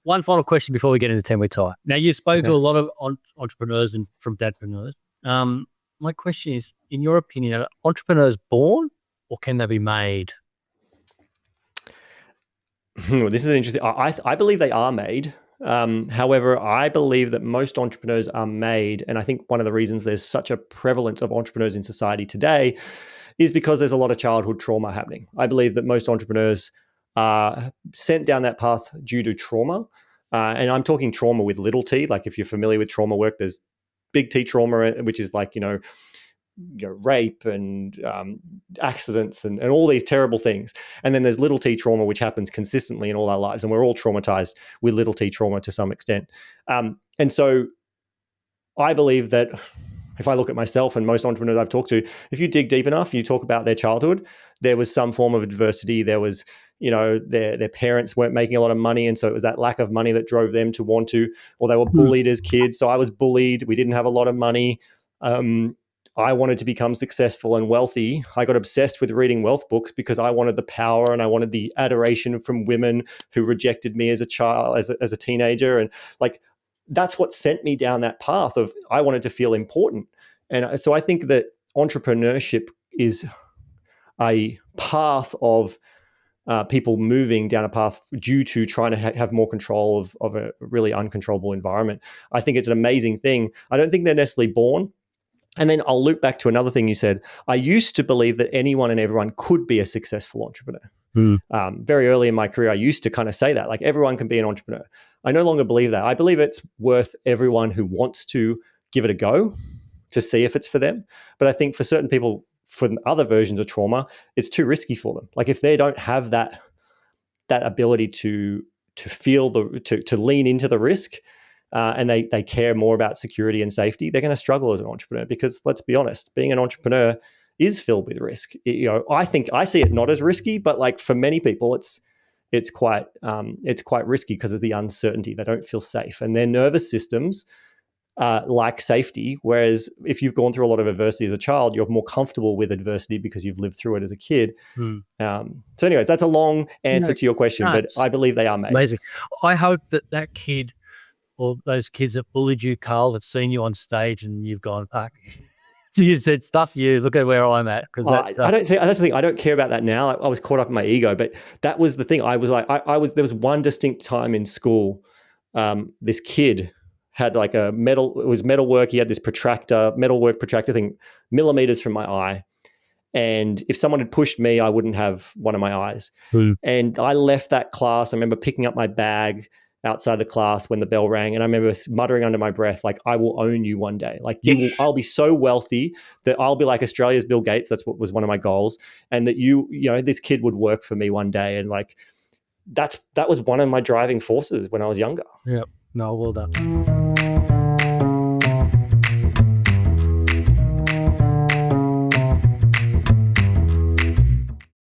one final question before we get into 10-week tie. Now, you've spoken Okay. to a lot of entrepreneurs and from dadpreneurs. My question is, in your opinion, are entrepreneurs born or can they be made? This is interesting. I believe they are made. However, I believe that most entrepreneurs are made. And I think one of the reasons there's such a prevalence of entrepreneurs in society today is because there's a lot of childhood trauma happening. I believe that most entrepreneurs are sent down that path due to trauma. And I'm talking trauma with little t. Like if you're familiar with trauma work, there's big T trauma, which is like, rape and accidents and all these terrible things. And then there's little t trauma, which happens consistently in all our lives. And we're all traumatized with little t trauma to some extent. And so I believe that if I look at myself and most entrepreneurs I've talked to, if you dig deep enough, you talk about their childhood, there was some form of adversity. There was, their parents weren't making a lot of money. And so it was that lack of money that drove them to want to, or they were bullied as kids. So I was bullied. We didn't have a lot of money. I wanted to become successful and wealthy. I got obsessed with reading wealth books because I wanted the power and I wanted the adoration from women who rejected me as a child, as a teenager. And like, that's what sent me down that path of I wanted to feel important. And so I think that entrepreneurship is a path of people moving down a path due to trying to have more control of a really uncontrollable environment. I think it's an amazing thing. I don't think they're necessarily born. And then I'll loop back to another thing you said. I used to believe that anyone and everyone could be a successful entrepreneur. Very early in my career, I used to kind of say that, like everyone can be an entrepreneur. I no longer believe that. I believe it's worth everyone who wants to give it a go to see if it's for them. But I think for certain people, for other versions of trauma, it's too risky for them. Like if they don't have that ability to feel to lean into the risk, and they care more about security and safety, they're going to struggle as an entrepreneur because let's be honest, being an entrepreneur is filled with risk. I think I see it not as risky, but like for many people, it's quite risky because of the uncertainty. They don't feel safe, and their nervous systems like safety. Whereas if you've gone through a lot of adversity as a child, you're more comfortable with adversity because you've lived through it as a kid. So anyways, that's a long answer to your question, but I believe they are made. Amazing. I hope that kid or those kids that bullied you, Carl, have seen you on stage and you've gone, so you said, stuff you, look at where I'm at. Because I don't see, that's the thing. I don't care about that now. I was caught up in my ego, but that was the thing. I was like, there was one distinct time in school. This kid had like it was metal work. He had this metalwork protractor thing, millimeters from my eye. And if someone had pushed me, I wouldn't have one of my eyes. And I left that class. I remember picking up my bag outside the class when the bell rang. And I remember muttering under my breath, like, I will own you one day. Like I'll be so wealthy that I'll be like Australia's Bill Gates. That's what was one of my goals. And that this kid would work for me one day. And like, that was one of my driving forces when I was younger. Yeah. No, well done.